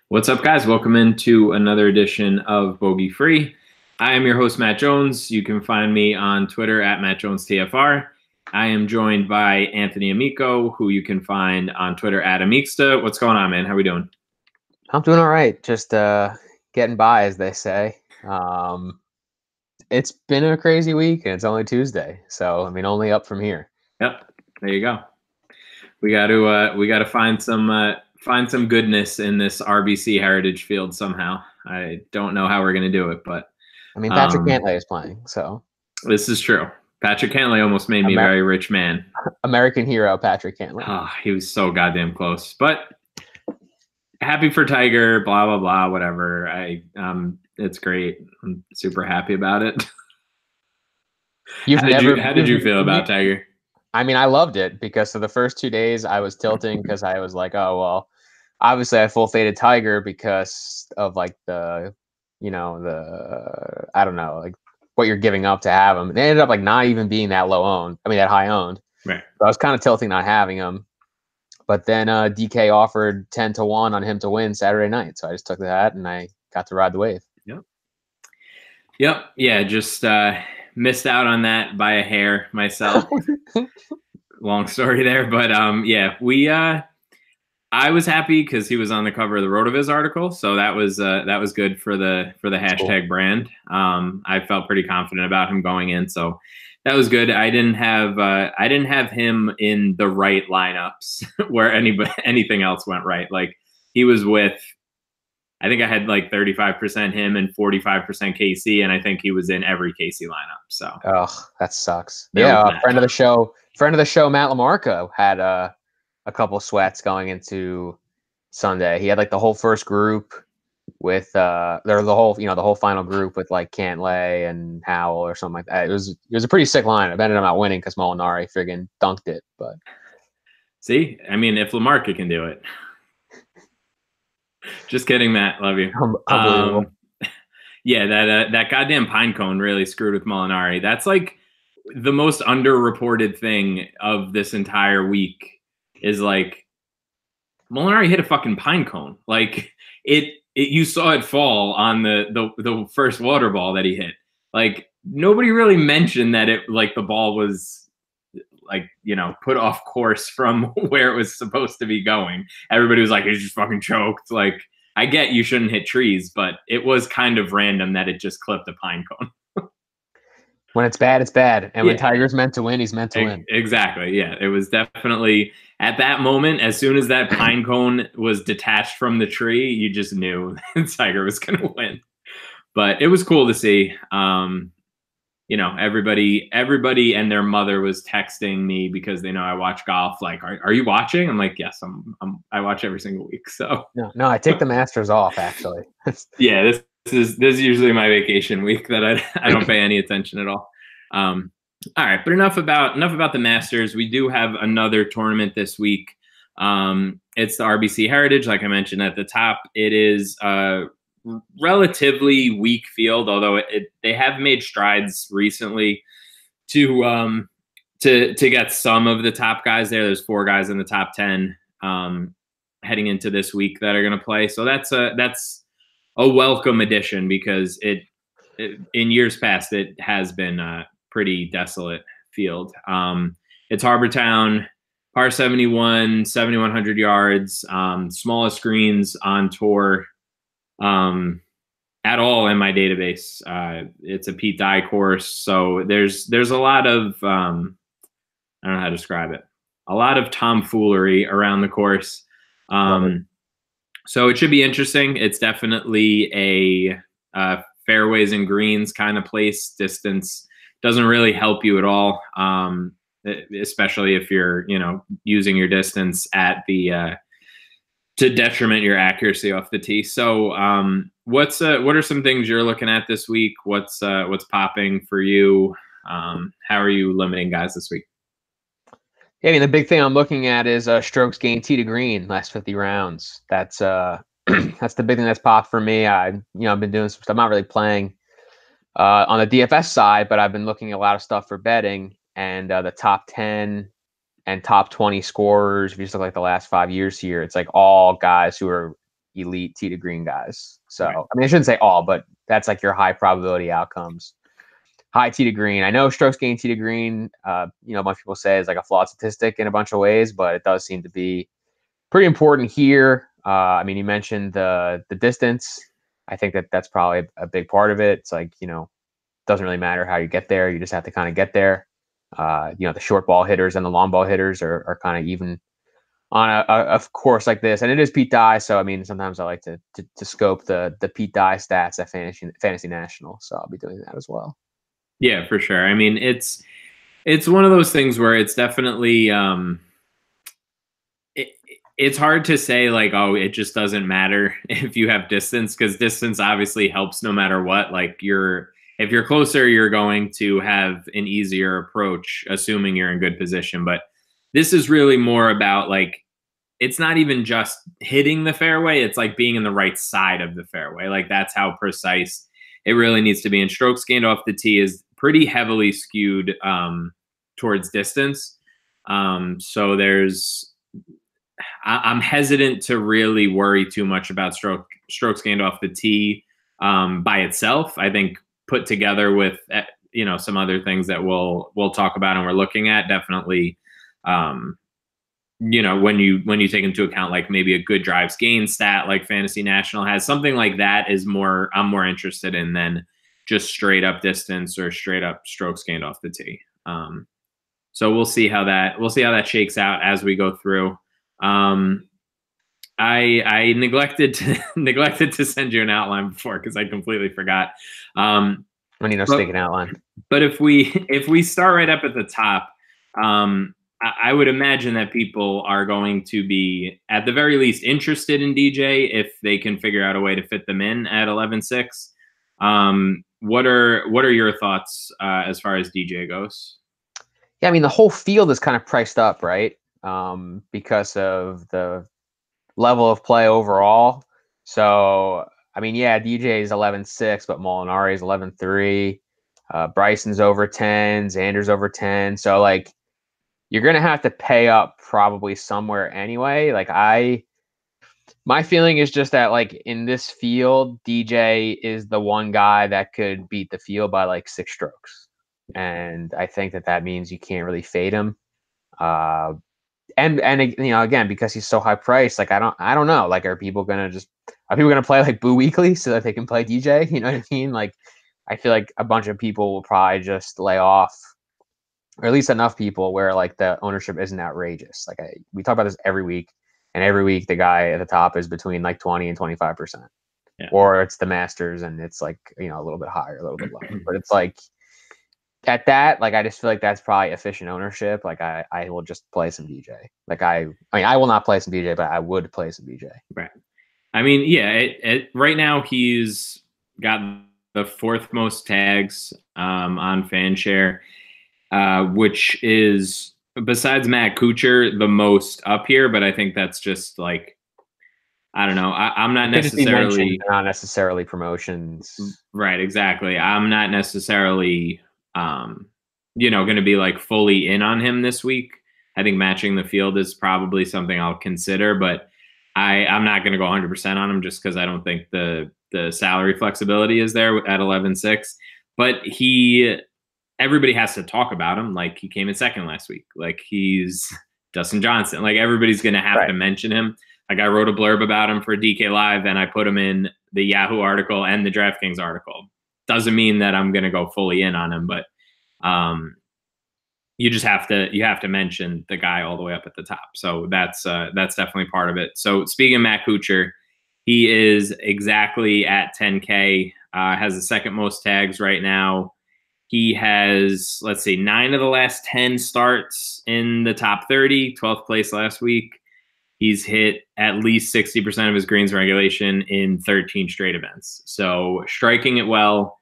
What's up, guys? Welcome into another edition of Bogey Free. I am your host, Matt Jones. You can find me on Twitter at MattJonesTFR. I am joined by Anthony Amico, who you can find on Twitter at Amixta. What's going on, man? How we doing? I'm doing all right. Just getting by, as they say. It's been a crazy week, and it's only Tuesday, so I mean, only up from here. Yep, there you go. We got to find some goodness in this RBC Heritage field somehow. I don't know how we're gonna do it, but I mean, Patrick Cantlay is playing, so this is true. Patrick Cantlay almost made me a very rich man. American hero, Patrick Cantlay. Oh, he was so goddamn close, but happy for Tiger. Blah blah blah. Whatever. It's great. I'm super happy about it. How did you feel about Tiger? I mean, I loved it because for the first 2 days I was tilting because I was like, oh well, obviously I full faded Tiger because of like I don't know, like what you're giving up to have him. They ended up like not even being that low owned. I mean, that high owned. Right. So I was kind of tilting not having him. But then DK offered 10-1 on him to win Saturday night. So I just took that and I got to ride the wave. Yep. Yeah, just missed out on that by a hair myself. Long story there. But yeah, I was happy because he was on the cover of the RotoViz article. So that was good for the hashtag cool. Brand. I felt pretty confident about him going in. So that was good. I didn't have him in the right lineups where anything else went right. Like he was with, I think I had like 35% him and 45% KC, and I think he was in every KC lineup. So that sucks. Yeah, friend of the show, Matt LaMarca had a couple sweats going into Sunday. He had like the whole first group with the whole final group with like Cantlay and Howell or something like that. It was a pretty sick line. I ended up not winning because Molinari friggin' dunked it. But see, I mean, if LaMarca can do it. Just kidding, Matt. Love you. Unbelievable. Yeah, that goddamn pine cone really screwed with Molinari. That's like the most underreported thing of this entire week is like Molinari hit a fucking pine cone. Like you saw it fall on the first water ball that he hit. Like nobody really mentioned that it like the ball was like, put off course from where it was supposed to be going. Everybody was like, he's just fucking choked. Like, I get you shouldn't hit trees, but it was kind of random that it just clipped a pine cone. When it's bad, it's bad. And when Tiger's meant to win, he's meant to win. Exactly. Yeah. It was definitely at that moment, as soon as that pine cone was detached from the tree, you just knew Tiger was going to win. But it was cool to see. Everybody and their mother was texting me because they know I watch golf. Like, are you watching? I'm like, yes, I watch every single week. So no, I take the Masters off actually. Yeah, this is usually my vacation week that I don't pay any attention at all. All right, but enough about the Masters. We do have another tournament this week. It's the RBC Heritage, like I mentioned at the top. It is relatively weak field, although they have made strides recently to get some of the top guys there. There's 4 guys in the top 10 heading into this week that are going to play. So that's a welcome addition because it in years past it has been a pretty desolate field. It's Harbor Town, par 71, 7,100 yards, smallest greens on tour at all in my database. It's a Pete Dye course, so there's a lot of I don't know how to describe it. A lot of tomfoolery around the course. So it should be interesting. It's definitely a fairways and greens kind of place. Distance doesn't really help you at all, especially if you're using your distance at the to detriment your accuracy off the tee. So what are some things you're looking at this week? What's popping for you? How are you limiting guys this week? Yeah, I mean, the big thing I'm looking at is strokes gained tee to green last 50 rounds. That's that's the big thing that's popped for me. I've been doing some stuff. I'm not really playing on the DFS side, but I've been looking at a lot of stuff for betting, and the top 10 and top 20 scorers, if you just look like the last 5 years here, it's like all guys who are elite tee to green guys. So Right. I mean, I shouldn't say all, but that's like your high probability outcomes. High tee to green. I know strokes gained tee to green, a bunch of people say is like a flawed statistic in a bunch of ways, but it does seem to be pretty important here. I mean, you mentioned the distance. I think that's probably a big part of it. It's like, doesn't really matter how you get there. You just have to kind of get there. The short ball hitters and the long ball hitters are kind of even on a course like this. And it is Pete Dye. So, I mean, sometimes I like to scope the Pete Dye stats at Fantasy National. So I'll be doing that as well. Yeah, for sure. I mean, it's one of those things where it's definitely it's hard to say like, oh, it just doesn't matter if you have distance, because distance obviously helps no matter what. Like if you're closer, you're going to have an easier approach, assuming you're in good position. But this is really more about like, it's not even just hitting the fairway. It's like being in the right side of the fairway. Like that's how precise it really needs to be. And strokes gained off the tee is pretty heavily skewed towards distance. So I'm hesitant to really worry too much about strokes gained off the tee by itself. I think put together with some other things that we'll talk about and we're looking at, definitely when you take into account like maybe a good drives gain stat like Fantasy National has, something like that is I'm more interested in than just straight up distance or straight up strokes gained off the tee. So we'll see how that shakes out as we go through. I neglected to send you an outline before because I completely forgot. I need no sticking outline. But if we start right up at the top, I would imagine that people are going to be at the very least interested in DJ if they can figure out a way to fit them in at 11.6. What are your thoughts as far as DJ goes? Yeah, I mean the whole field is kind of priced up, right? Because of the level of play overall. So, I mean, yeah, DJ is 11.6, but Molinari is 11.3. Bryson's over 10, Xander's over 10. So, like, you're going to have to pay up probably somewhere anyway. Like, my feeling is just that, like, in this field, DJ is the one guy that could beat the field by, like, 6 strokes. And I think that means you can't really fade him. And again, because he's so high priced, like I don't know, like are people gonna play like Boo Weekly so that they can play DJ? You know what I mean? Like I feel like a bunch of people will probably just lay off, or at least enough people where like the ownership isn't outrageous. Like we talk about this every week, and every week the guy at the top is between like 20 and 25%, or it's the Masters and it's like a little bit higher, a little bit lower, but it's like. At that, like I just feel like that's probably efficient ownership. Like I will just play some DJ. Like I will not play some DJ, but I would play some DJ. Right. I mean, yeah. Right now he's got the 4th most tags on FanShare, which is besides Matt Kuchar the most up here. But I think that's just like I don't know. I'm not necessarily not necessarily promotions. Right. Exactly. I'm not necessarily. Going to be like fully in on him this week. I think matching the field is probably something I'll consider, but I'm not going to go 100% on him just because I don't think the salary flexibility is there at 11.6. But everybody has to talk about him. Like he came in 2nd last week. Like he's Dustin Johnson. Like everybody's going to have to mention him. Like I wrote a blurb about him for DK Live and I put him in the Yahoo article and the DraftKings article. Doesn't mean that I'm going to go fully in on him, but you just have to mention the guy all the way up at the top. So that's definitely part of it. So speaking of Matt Kuchar, he is exactly at 10K, has the 2nd most tags right now. He has, 9 of the last 10 starts in the top 30, 12th place last week. He's hit at least 60% of his greens regulation in 13 straight events. So striking it well,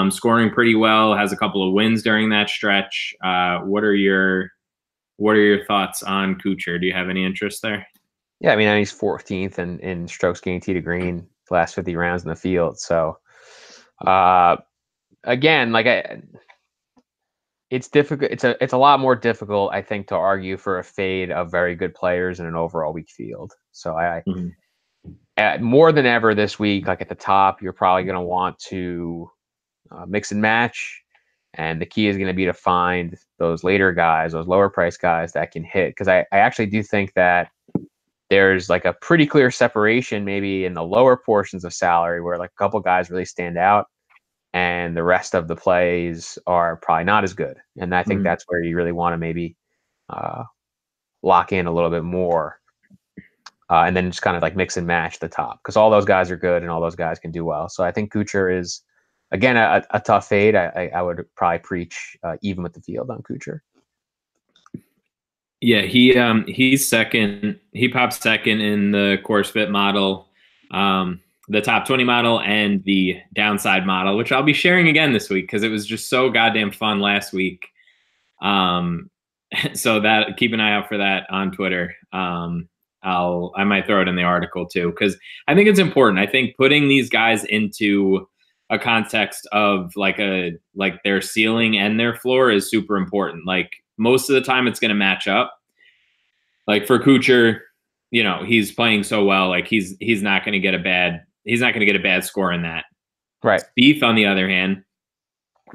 scoring pretty well, has a couple of wins during that stretch. What are your thoughts on Kuchar? Do you have any interest there? Yeah, I mean, he's 14th in strokes gained tee to green last 50 rounds in the field. So, again, it's difficult. It's a lot more difficult, I think, to argue for a fade of very good players in an overall weak field. So more than ever this week, like at the top, you're probably going to want to mix and match. And the key is going to be to find those later guys, those lower price guys that can hit. Because I actually do think that there's like a pretty clear separation maybe in the lower portions of salary where like a couple guys really stand out and the rest of the plays are probably not as good. And I think that's where you really want to maybe lock in a little bit more. And then just kind of like mix and match the top because all those guys are good and all those guys can do well. So I think Kuchar is, again, a tough fade. I would probably preach even with the field on Kuchar. Yeah, he's second. He pops second in the course fit model, the top 20 model, and the downside model, which I'll be sharing again this week because it was just so goddamn fun last week. So that keep an eye out for that on Twitter. I might throw it in the article too because I think it's important. I think putting these guys into a context of like their ceiling and their floor is super important. Like most of the time it's going to match up. Like for Kuchar, you know, he's playing so well. Like he's not going to get a bad score in that. Right. Spieth, on the other hand,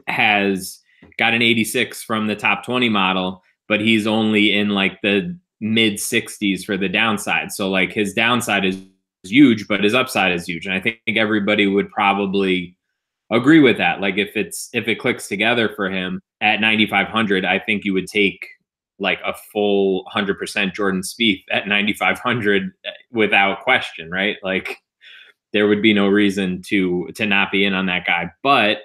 has got an 86 from the top 20 model, but he's only in like the mid 60s for the downside. So like his downside is huge, but his upside is huge. And I think everybody would probably agree with that. Like if it clicks together for him at 9,500, I think you would take like a full 100% Jordan Spieth at 9,500 without question, right? Like there would be no reason to not be in on that guy. But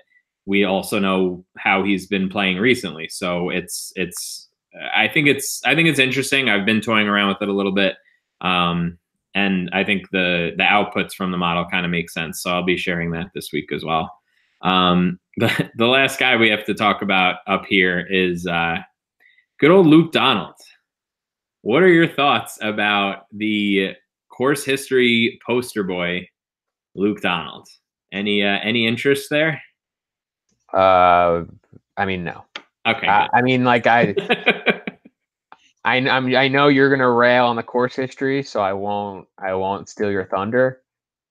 we also know how he's been playing recently. So I think it's interesting. I've been toying around with it a little bit. And I think the outputs from the model kind of make sense. So I'll be sharing that this week as well. The last guy we have to talk about up here is good old Luke Donald. What are your thoughts about the course history poster boy, Luke Donald? Any interest there? I mean, no. Okay. I mean, like I know you're gonna rail on the course history, so I won't steal your thunder.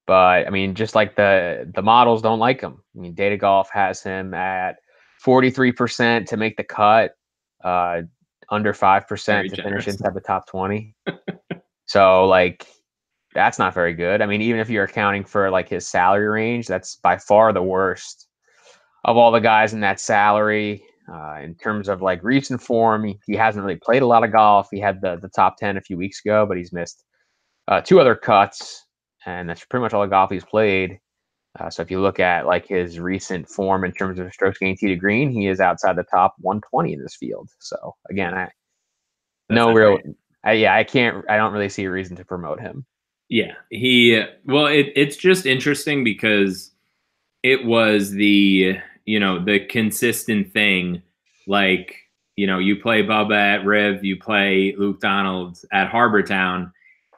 But I mean, just like the models don't like him. I mean, Data Golf has him at 43% to make the cut, under 5% to finish inside the top 20. So like, that's not very good. I mean, even if you're accounting for like his salary range, that's by far the worst of all the guys in that salary. In terms of like recent form, he hasn't really played a lot of golf. He had the top 10 a few weeks ago, but he's missed 2 other cuts, and that's pretty much all the golf he's played. So if you look at like his recent form in terms of strokes gained tee to green, he is outside the top 120 in this field. So again, I don't really see a reason to promote him. Yeah, it's just interesting because it was the consistent thing. Like, you play Bubba at Riv, you play Luke Donald at Harbor Town,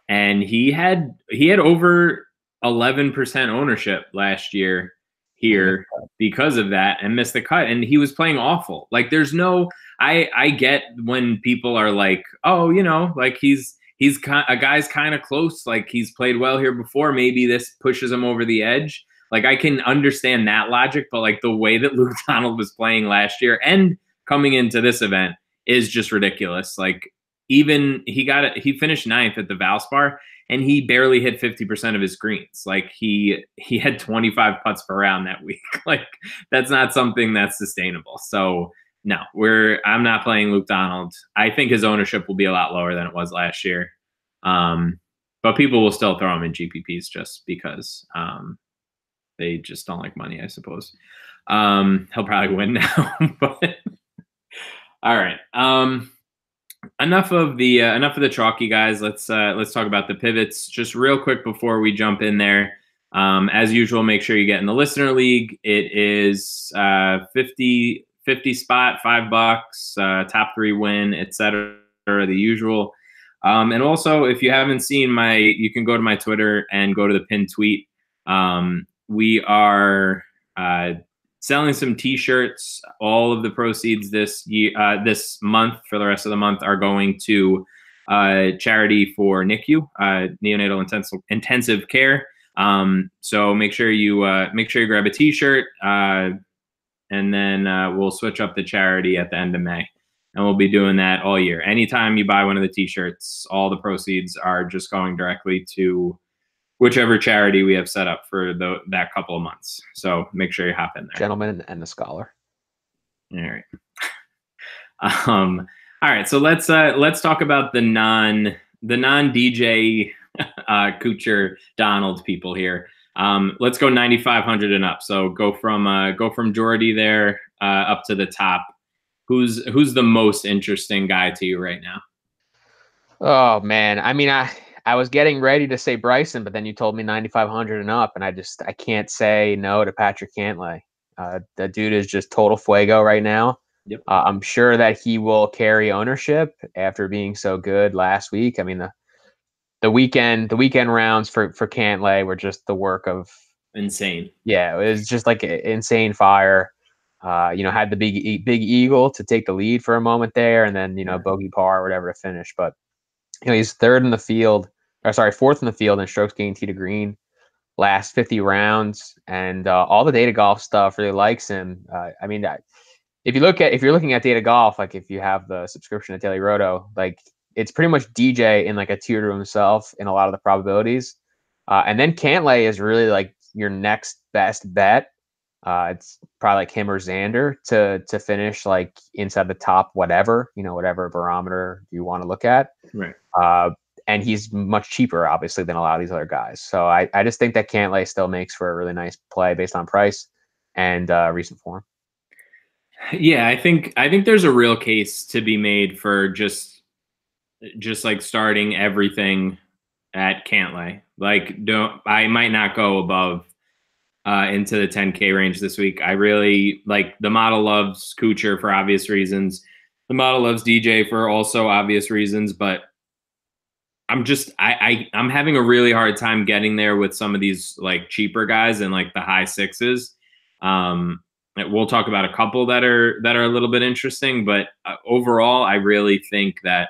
and he had over 11% ownership last year here because of that and missed the cut. And he was playing awful. Like there's no, I get when people are like, oh, like he's a guy's kind of close. Like he's played well here before. Maybe this pushes him over the edge. Like I can understand that logic, but like the way that Luke Donald was playing last year and coming into this event is just ridiculous. Like even he finished 9th at the Valspar and he barely hit 50% of his greens. Like he had 25 putts per round that week. Like that's not something that's sustainable. So no, I'm not playing Luke Donald. I think his ownership will be a lot lower than it was last year. But people will still throw him in GPPs just because they just don't like money, I suppose. He'll probably win now. But all right. Enough of the chalky guys. Let's talk about the pivots just real quick before we jump in there. As usual, make sure you get in the listener league. It is 50 spot, $5, top 3 win, etc. The usual. And also, if you haven't seen you can go to my Twitter and go to the pinned tweet. We are selling some T-shirts. All of the proceeds this month for the rest of the month are going to charity for NICU, neonatal intensive care. So make sure you grab a T-shirt, and then we'll switch up the charity at the end of May, and we'll be doing that all year. Anytime you buy one of the T-shirts, all the proceeds are just going directly to whichever charity we have set up for that couple of months. So make sure you hop in there. Gentleman and a scholar. All right. All right. So let's talk about the non DJ Kuchar Donald people here. Let's go 9,500 and up. So go from Jordy there up to the top. Who's the most interesting guy to you right now? Oh man, I mean, I was getting ready to say Bryson, but then you told me 9,500 and up, and I can't say no to Patrick Cantlay. The dude is just total fuego right now. Yep. I'm sure that he will carry ownership after being so good last week. I mean, the weekend rounds for Cantlay were just the work of insane. Yeah, it was just like insane fire. Had the big eagle to take the lead for a moment there, and then bogey par or whatever to finish. But he's fourth in the field in strokes gained tee to green last 50 rounds, and all the Data Golf stuff really likes him. If you're looking at Data Golf, like if you have the subscription to Daily Roto, like it's pretty much DJ in like a tier to himself in a lot of the probabilities. And then Cantlay is really like your next best bet. It's probably like him or Xander to finish like inside the top whatever barometer you want to look at. Right. And he's much cheaper, obviously, than a lot of these other guys. So I just think that Cantlay still makes for a really nice play based on price and recent form. Yeah, I think there's a real case to be made for just like starting everything at Cantlay. Like, I might not go above into the 10K range this week. I really like the model loves Kuchar for obvious reasons. The model loves DJ for also obvious reasons, but I'm having a really hard time getting there with some of these like cheaper guys and like the high sixes. We'll talk about a couple that are a little bit interesting, but overall, I really think that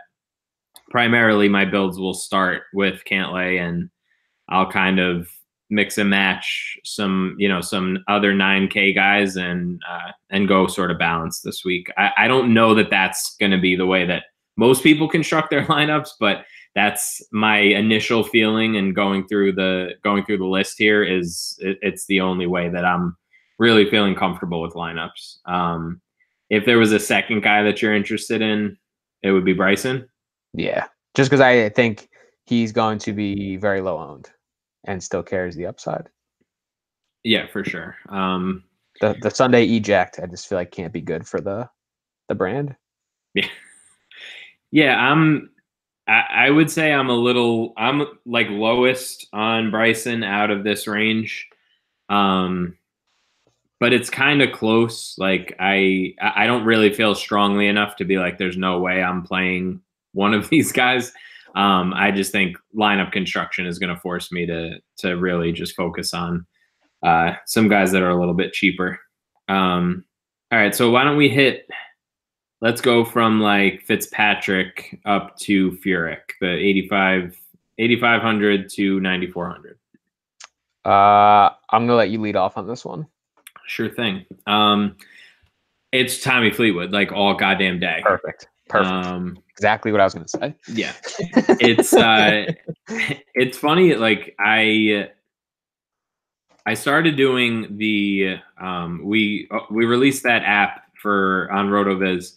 primarily my builds will start with Cantlay, and I'll kind of mix and match some other 9K guys and go sort of balance this week. I don't know that that's going to be the way that most people construct their lineups, but that's my initial feeling. And going through the list here it's the only way that I'm really feeling comfortable with lineups. If there was a second guy that you're interested in, it would be Bryson. Yeah, just because I think he's going to be very low owned and still carries the upside. Yeah, for sure. The Sunday eject, I just feel like can't be good for the brand. Yeah. Yeah, I would say I'm like lowest on Bryson out of this range. But it's kind of close. Like I don't really feel strongly enough to be like, there's no way I'm playing one of these guys. I just think lineup construction is going to force me to really just focus on some guys that are a little bit cheaper. All right, so why don't we let's go from like Fitzpatrick up to Furyk, the 8,500 to 9,400. I'm gonna let you lead off on this one. Sure thing. It's Tommy Fleetwood, like all goddamn day. Perfect. Exactly what I was going to say. Yeah. It's funny. Like I started doing the we released that app on RotoViz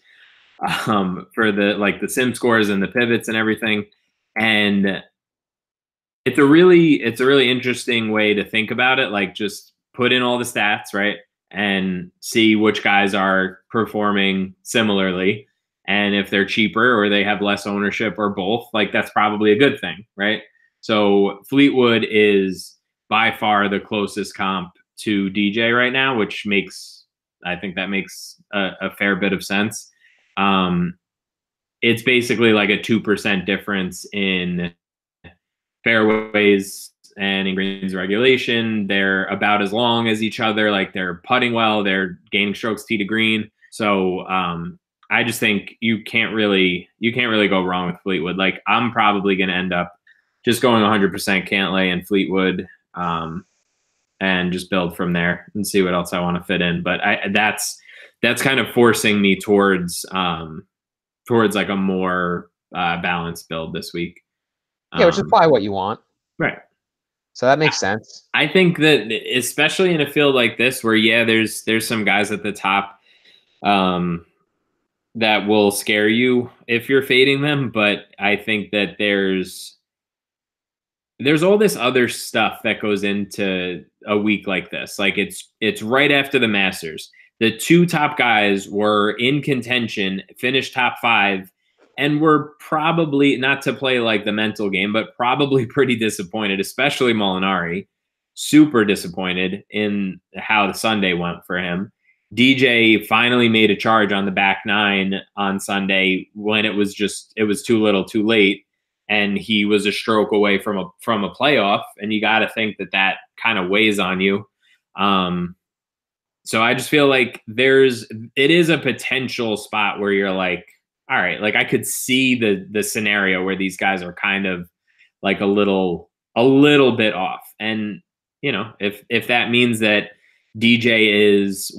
for the sim scores and the pivots and everything, and it's a really interesting way to think about it. Like just put in all the stats, right, and see which guys are performing similarly. And if they're cheaper or they have less ownership or both, like that's probably a good thing, right? So Fleetwood is by far the closest comp to DJ right now, which I think that makes a fair bit of sense. It's basically like a 2% difference in fairways and in greens regulation. They're about as long as each other. Like they're putting well, they're gaining strokes tee to green. So I just think you can't really go wrong with Fleetwood. Like, I'm probably going to end up just going 100% Cantlay and Fleetwood, and just build from there and see what else I want to fit in. But that's kind of forcing me towards like a more balanced build this week. Yeah, which is probably what you want. Right. So that makes sense. I think that especially in a field like this where, there's some guys at the top that will scare you if you're fading them. But I think that there's all this other stuff that goes into a week like this. Like, it's right after the Masters. The two top guys were in contention, finished top 5, and were probably, not to play like the mental game, but probably pretty disappointed, especially Molinari. Super disappointed in how the Sunday went for him. DJ finally made a charge on the back 9 on Sunday when it was too little too late. And he was a stroke away from a playoff. And you got to think that kind of weighs on you. So I just feel like it is a potential spot where you're like, all right, like I could see the scenario where these guys are kind of like a little bit off. And, if that means that DJ is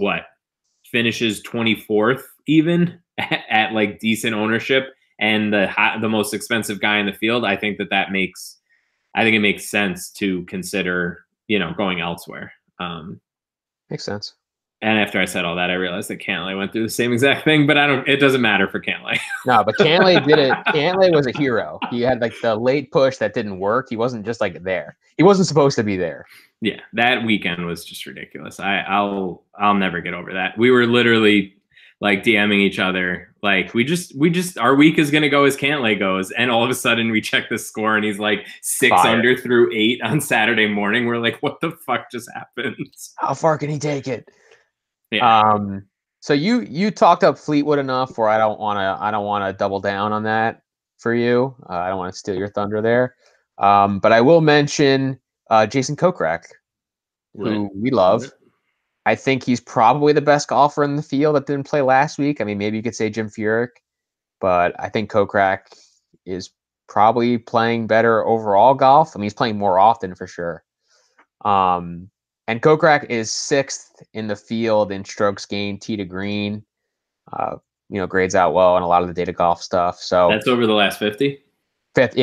finishes 24th even at like decent ownership and the most expensive guy in the field, I think it makes sense to consider, going elsewhere. Makes sense. And after I said all that, I realized that Cantlay went through the same exact thing, but it doesn't matter for Cantlay. No, but Cantlay did it. Cantlay was a hero. He had like the late push that didn't work. He wasn't just like there. He wasn't supposed to be there. Yeah, that weekend was just ridiculous. I'll never get over that. We were literally like DMing each other. Like, we just our week is gonna go as Cantlay goes, and all of a sudden we check the score and he's like 6 under through 8 on Saturday morning. We're like, what the fuck just happened? How far can he take it? Yeah. So you talked up Fleetwood enough where I don't want to double down on that for you. I don't want to steal your thunder there. But I will mention Jason Kokrak, who we love. Right. I think he's probably the best golfer in the field that didn't play last week. I mean, maybe you could say Jim Furyk, but I think Kokrak is probably playing better overall golf. I mean, he's playing more often for sure. And Kokrak is 6th in the field in strokes gained tee to green. Grades out well on a lot of the data golf stuff. So that's over the last 50? Last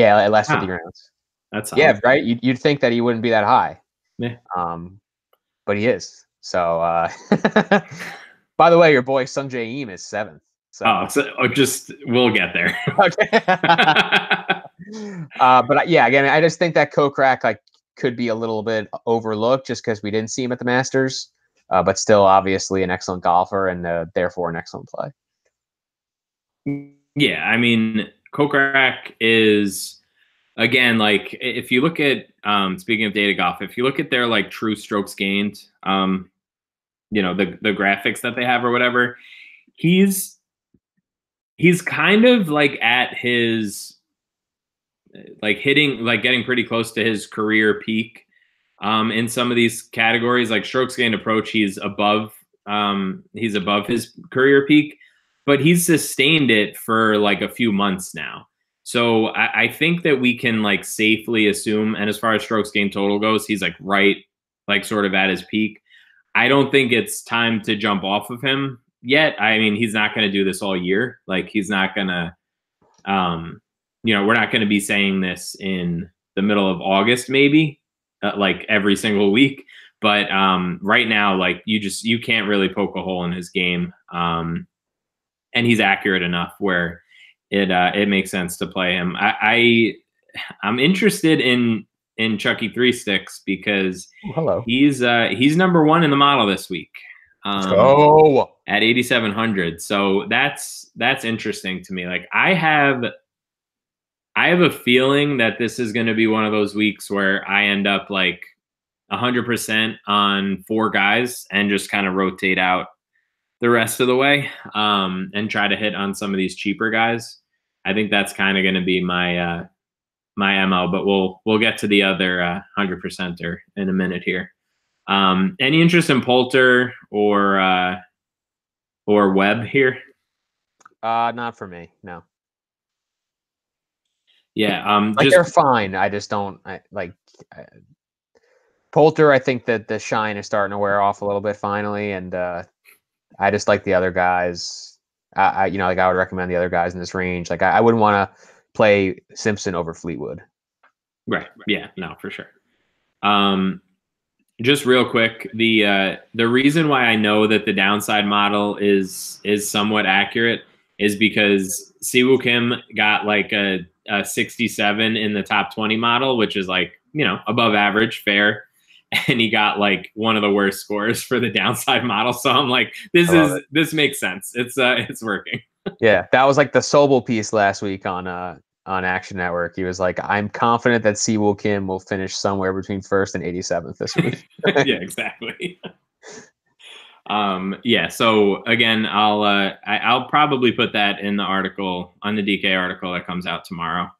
50 rounds. That's solid. Right. You'd think that he wouldn't be that high. Yeah. But he is. So, by the way, your boy Sungjae Im is 7th. So we'll get there. Okay. But yeah, again, I just think that Kokrak could be a little bit overlooked just because we didn't see him at the Masters, but still obviously an excellent golfer and therefore an excellent play. Yeah, I mean, Kokrak is, again, like if you look at, speaking of data golf, if you look at their like true strokes gained, the graphics that they have or whatever, he's kind of like at his, like getting pretty close to his career peak in some of these categories. Like strokes gained approach, he's above his career peak, but he's sustained it for like a few months now. So I think that we can like safely assume, and as far as strokes gained total goes, he's like right, like sort of at his peak. I don't think it's time to jump off of him yet. I mean, he's not going to do this all year. Like he's not going to, we're not going to be saying this in the middle of August, maybe like every single week. But right now, like you can't really poke a hole in his game. And he's accurate enough where it makes sense to play him. I'm interested in Chucky 3 Sticks because he's number 1 in the model this week. At 8,700. So that's interesting to me. Like I have a feeling that this is going to be one of those weeks where I end up like 100% on 4 guys and just kind of rotate out the rest of the way and try to hit on some of these cheaper guys. I think that's kind of going to be my MO, but we'll get to the other 100%er in a minute here. Any interest in Poulter or Webb here? Not for me. No. Yeah. Like they're fine. I just don't Poulter. I think that the shine is starting to wear off a little bit finally, and I just like the other guys. I would recommend the other guys in this range. Like I wouldn't want to play Simpson over Fleetwood. Right. Yeah. No, for sure. Just real quick, the reason why I know that the downside model is somewhat accurate is because Siwoo Kim got like a 67 in the top 20 model, which is like, above average, fair. And he got like one of the worst scores for the downside model. So I'm like, this makes sense. It's working. Yeah, that was like the Sobel piece last week on Action Network. He was like, I'm confident that Siwoo Kim will finish somewhere between 1st and 87th this week. Yeah, exactly. Yeah. So again, I'll probably put that in the article, on the DK article that comes out tomorrow.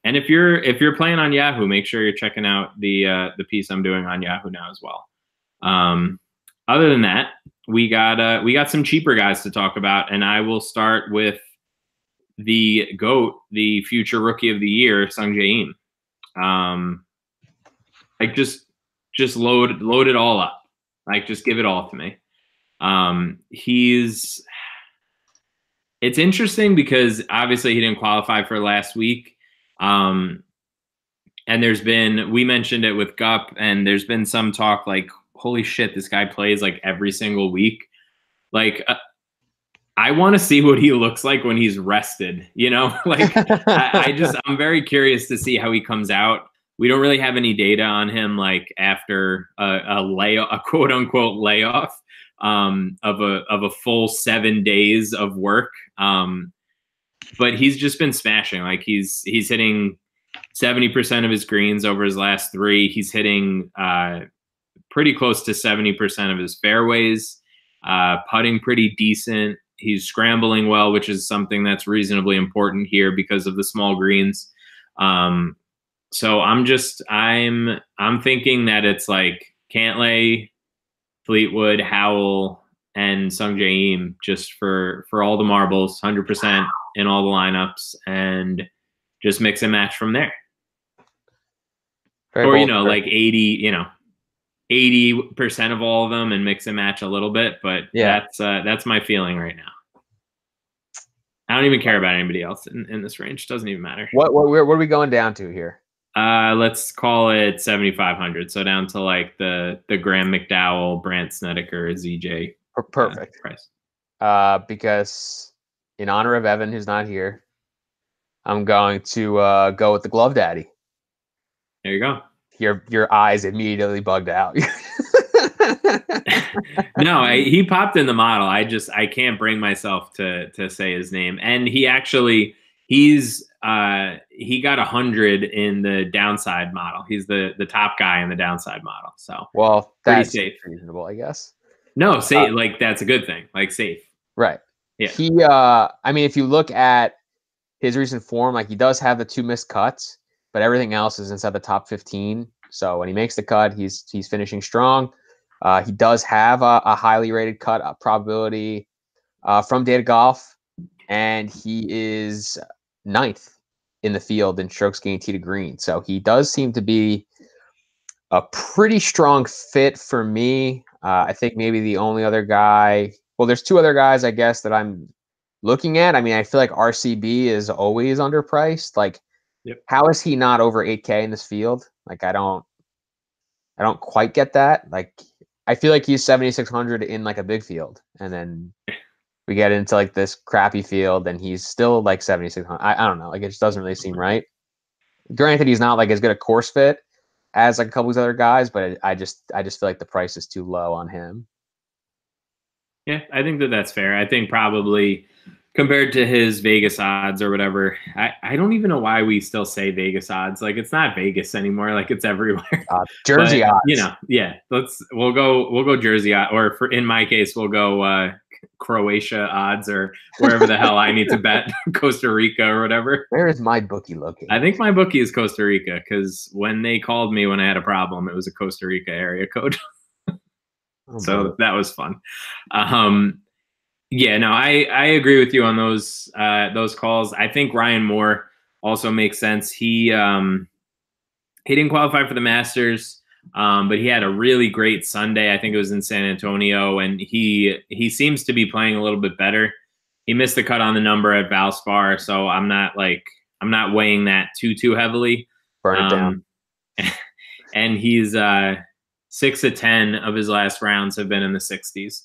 And if you're playing on Yahoo, make sure you're checking out the piece I'm doing on Yahoo now as well. Other than that, we got some cheaper guys to talk about, and I will start with the GOAT, the future rookie of the year, Sungjae Im. Like just load it all up. Like just give it all to me. It's interesting because obviously he didn't qualify for last week. And we mentioned it with Gup, and there's been some talk like, holy shit, this guy plays like every single week. Like, I want to see what he looks like when he's rested, like I'm very curious to see how he comes out. We don't really have any data on him, like after a quote unquote layoff, of a full 7 days of work. But he's just been smashing. Like he's hitting 70% of his greens over his last 3. He's hitting pretty close to 70% of his fairways, putting pretty decent. He's scrambling well, which is something that's reasonably important here because of the small greens. So I'm thinking that it's like Cantlay, Fleetwood, Howell, and Sungjae Im just for all the marbles, 100% in all the lineups, and just mix and match from there. Or like 80% of all of them and mix and match a little bit. But yeah, that's my feeling right now. I don't even care about anybody else in this range. Doesn't even matter. What are we going down to here? Let's call it 7,500. So down to like the Graham McDowell, Brandt Snedeker, ZJ. Perfect price. Because in honor of Evan, who's not here, I'm going to go with the Glove Daddy. There you go. Your eyes immediately bugged out. No, he popped in the model. I can't bring myself to say his name. And he got 100 in the downside model. He's the top guy in the downside model. So that's safe, reasonable, I guess. No, safe. Like that's a good thing. Like safe. Right. Yeah. He. I mean, if you look at his recent form, like he does have the 2 missed cuts, but everything else is inside the top 15. So when he makes the cut, he's finishing strong. He does have a highly rated cut probability from Data Golf, and he is 9th in the field in strokes gained tee to green. So he does seem to be a pretty strong fit for me. I think maybe the only other guy, well, there's 2 other guys, I guess, that I'm looking at. I mean, I feel like RCB is always underpriced. Like, How is he not over 8K in this field? Like, I don't quite get that. Like, I feel like he's 7,600 in like a big field, and then we get into like this crappy field, and he's still like 7,600. I don't know. Like, it just doesn't really seem right. Granted, he's not like as good a course fit as like a couple of these other guys, but I just feel like the price is too low on him. Yeah, I think that's fair. I think probably compared to his Vegas odds or whatever, I don't even know why we still say Vegas odds. Like, it's not Vegas anymore. Like, it's everywhere. Jersey odds. Yeah. We'll go Jersey odds, or in my case, we'll go Croatia odds, or wherever the hell I need to bet, Costa Rica or whatever. Where is my bookie located? I think my bookie is Costa Rica, because when they called me when I had a problem, it was a Costa Rica area code. So that was fun. Yeah, no, I agree with you on those calls. I think Ryan Moore also makes sense. He didn't qualify for the Masters, but he had a really great Sunday. I think it was in San Antonio, and he seems to be playing a little bit better. He missed the cut on the number at Valspar, so I'm not weighing that too heavily. Burn it down. And he's 6 of 10 of his last rounds have been in the 60s.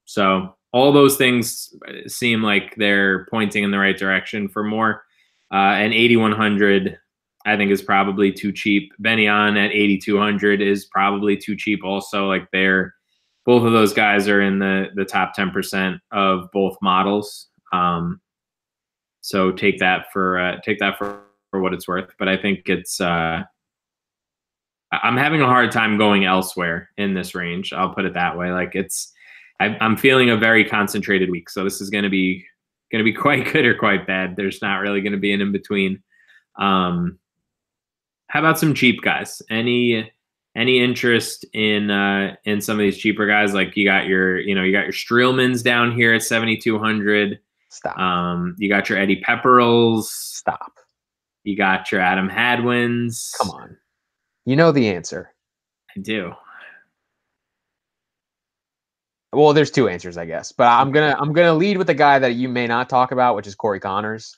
So all those things seem like they're pointing in the right direction for Moore. And 8,100, I think, is probably too cheap. Benyon at 8,200 is probably too cheap also. Like both of those guys are in the top 10% of both models. So take that for what it's worth. But I think it's I'm having a hard time going elsewhere in this range. I'll put it that way. Like I'm feeling a very concentrated week, so this is going to be quite good or quite bad. There's not really going to be an in between. How about some cheap guys? Any interest in some of these cheaper guys? Like you got your Streelmans down here at 7,200. Stop. You got your Eddie Pepperells. Stop. You got your Adam Hadwins. Come on. You know the answer. I do. Well, there's two answers, I guess, but I'm gonna lead with the guy that you may not talk about, which is Corey Connors.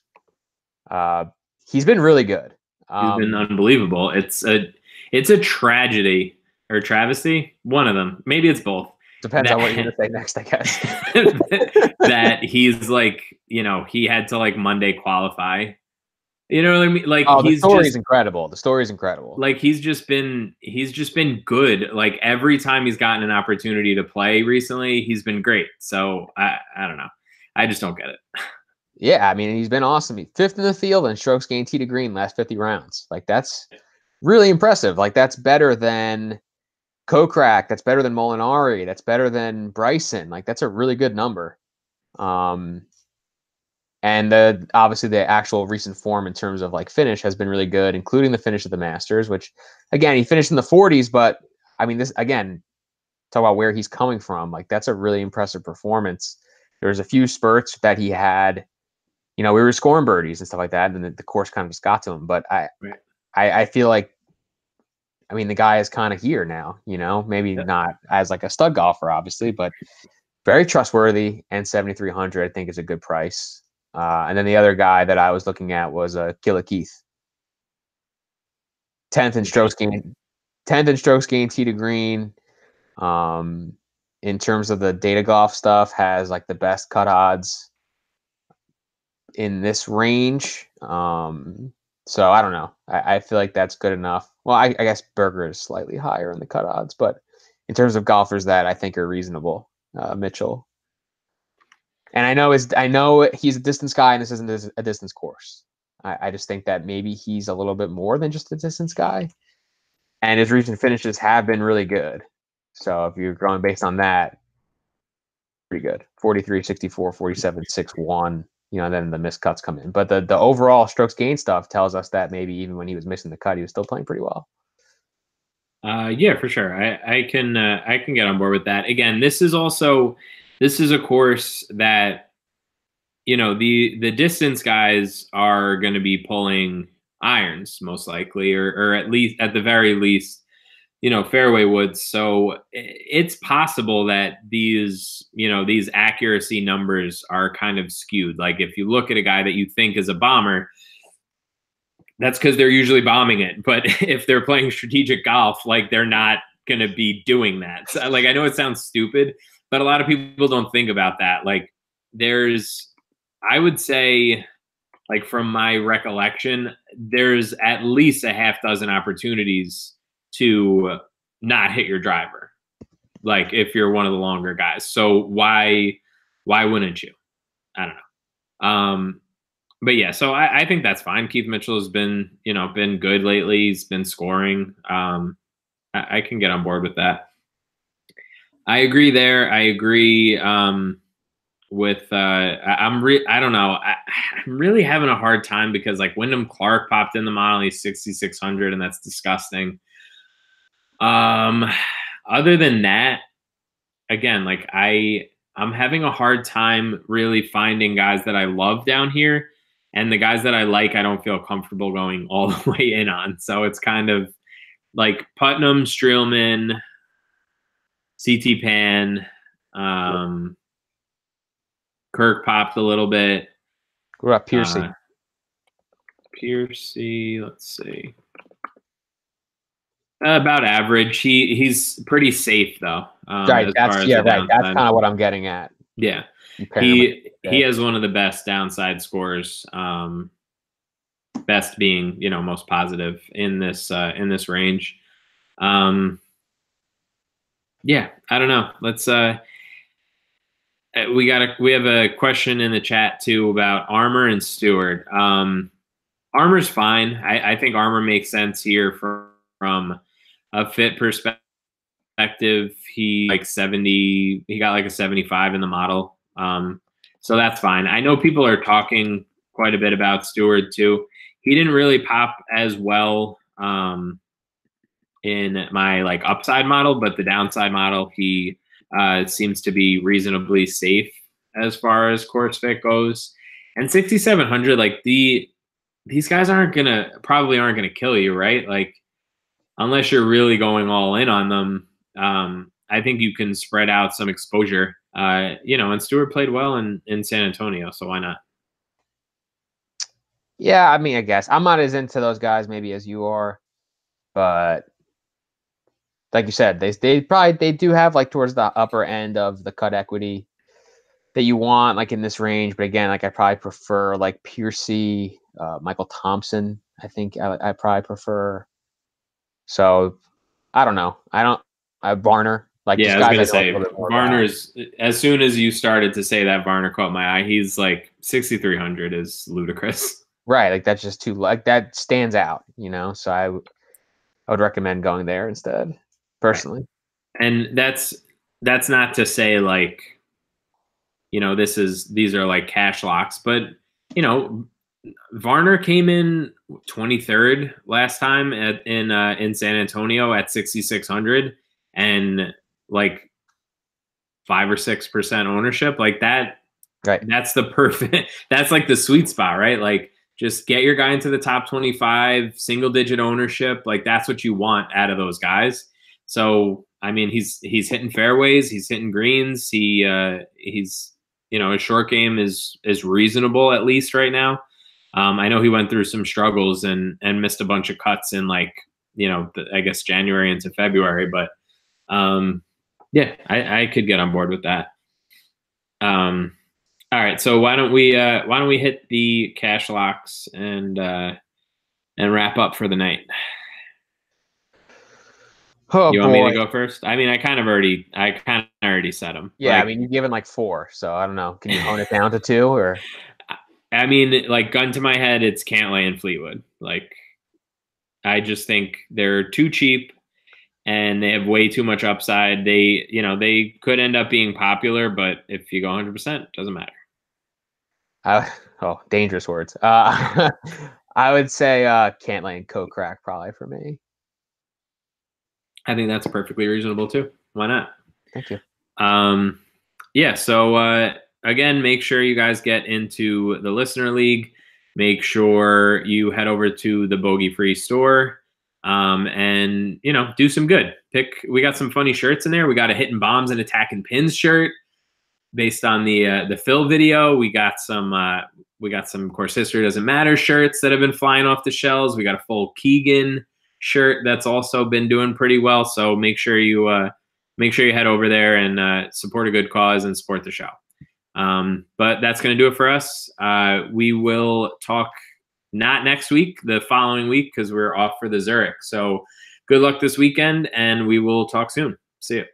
He's been really good. He's been unbelievable. It's a tragedy or travesty. One of them. Maybe it's both. Depends on what you're gonna say next, I guess. That he's like, he had to like Monday qualify. You know what I mean? Like, the story's incredible. The story's incredible. Like he's just been good. Like every time he's gotten an opportunity to play recently, he's been great. So I don't know. I just don't get it. Yeah, I mean, he's been awesome. He's 5th in the field in strokes gained tee to green last 50 rounds. Like that's really impressive. Like that's better than Kokrak. That's better than Molinari. That's better than Bryson. Like that's a really good number. And obviously the actual recent form in terms of like finish has been really good, including the finish of the Masters, which again, he finished in the 40s, but I mean, this again, talk about where he's coming from. Like that's a really impressive performance. There's a few spurts that he had, we were scoring birdies and stuff like that. And the course kind of just got to him, but I feel like, I mean, the guy is kind of here now, maybe not as like a stud golfer, obviously, but very trustworthy, and 7,300, I think, is a good price. And then the other guy that I was looking at was Killa Keith. 10th in strokes gained tee to green. In terms of the data golf stuff, has like the best cut odds in this range. So I don't know. I feel like that's good enough. Well, I guess Berger is slightly higher in the cut odds, but in terms of golfers that I think are reasonable, Mitchell. And I know he's a distance guy, and this isn't a distance course. I just think that maybe he's a little bit more than just a distance guy. And his recent finishes have been really good. So if you're going based on that, pretty good. 43, 64, 47, 6-1. Then the missed cuts come in. But the overall strokes gained stuff tells us that maybe even when he was missing the cut, he was still playing pretty well. Yeah, for sure. I can get on board with that. Again, this is a course that, the distance guys are going to be pulling irons most likely, or at the very least, fairway woods. So it's possible that these accuracy numbers are kind of skewed. Like if you look at a guy that you think is a bomber, that's because they're usually bombing it. But if they're playing strategic golf, like they're not going to be doing that. So, like, I know it sounds stupid, but a lot of people don't think about that. Like I would say, like from my recollection, there's at least a half dozen opportunities to not hit your driver. Like if you're one of the longer guys. So why wouldn't you? I don't know. But yeah, so I think that's fine. Keith Mitchell has been good lately. He's been scoring. I can get on board with that. I agree there. I agree with I don't know. I'm really having a hard time because like Wyndham Clark popped in the model. He's 6,600, and that's disgusting. Other than that, again, like I'm I'm having a hard time really finding guys that I love down here. And the guys that I like, I don't feel comfortable going all the way in on. So it's kind of like Putnam, Streelman, CT Pan, Kirk popped a little bit. What about Piercy? Piercy, let's see. About average. He's pretty safe though. Right. That's right. That's kind of what I'm getting at. Yeah. He has one of the best downside scores. Best being, most positive in this range. Yeah, I don't know. Let's we have a question in the chat too about Armour and Stewart. Armour's fine. I think Armour makes sense here from a fit perspective. He got like a 75 in the model. So that's fine. I know people are talking quite a bit about Stewart too. He didn't really pop as well in my like upside model, but the downside model, he seems to be reasonably safe as far as course fit goes. And 6,700, like these guys probably aren't gonna kill you, right? Like unless you're really going all in on them. I think you can spread out some exposure. And Stewart played well in San Antonio, so why not? Yeah, I mean, I guess I'm not as into those guys maybe as you are, but like you said, they do have like towards the upper end of the cut equity that you want, like in this range. But again, like I probably prefer like Piercy, Michael Thompson. I think I probably prefer. So I don't know. Varner. Like, yeah, I was gonna say Varner's. As soon as you started to say that, Varner caught my eye. He's like 6,300 is ludicrous. Right, like that's just too like that stands out, So I would recommend going there instead, personally. And that's not to say like, these are like cash locks, but Varner came in 23rd last time in San Antonio at 6,600 and like 5 or 6% ownership, like that. Right. That's the perfect. That's like the sweet spot, right? Like just get your guy into the top 25, single digit ownership. Like that's what you want out of those guys. So I mean, he's hitting fairways, he's hitting greens. He's his short game is reasonable at least right now. I know he went through some struggles and missed a bunch of cuts in like I guess January into February, but yeah, I could get on board with that. All right, so why don't we hit the cash locks and wrap up for the night? Oh, you want me to go first? I mean, I kind of already said them. Yeah, like, I mean, you've given like 4, so I don't know. Can you hone it down to 2 or? I mean, like gun to my head, it's Cantlay and Fleetwood. Like, I just think they're too cheap and they have way too much upside. They could end up being popular, but if you go 100%, it doesn't matter. Dangerous words. I would say Cantlay and Kokrak probably for me. I think that's perfectly reasonable too. Why not? Thank you. Yeah. So again, make sure you guys get into the Listener League. Make sure you head over to the Bogey Free store and do some good. We got some funny shirts in there. We got a Hitting Bombs and Attacking Pins shirt based on the Phil video. We got some Course History Doesn't Matter shirts that have been flying off the shelves. We got a full Keegan shirt that's also been doing pretty well. So make sure you head over there and support a good cause and support the show. But that's going to do it for us. We will talk not next week, the following week, because we're off for the Zurich. So good luck this weekend, and we will talk soon. See you.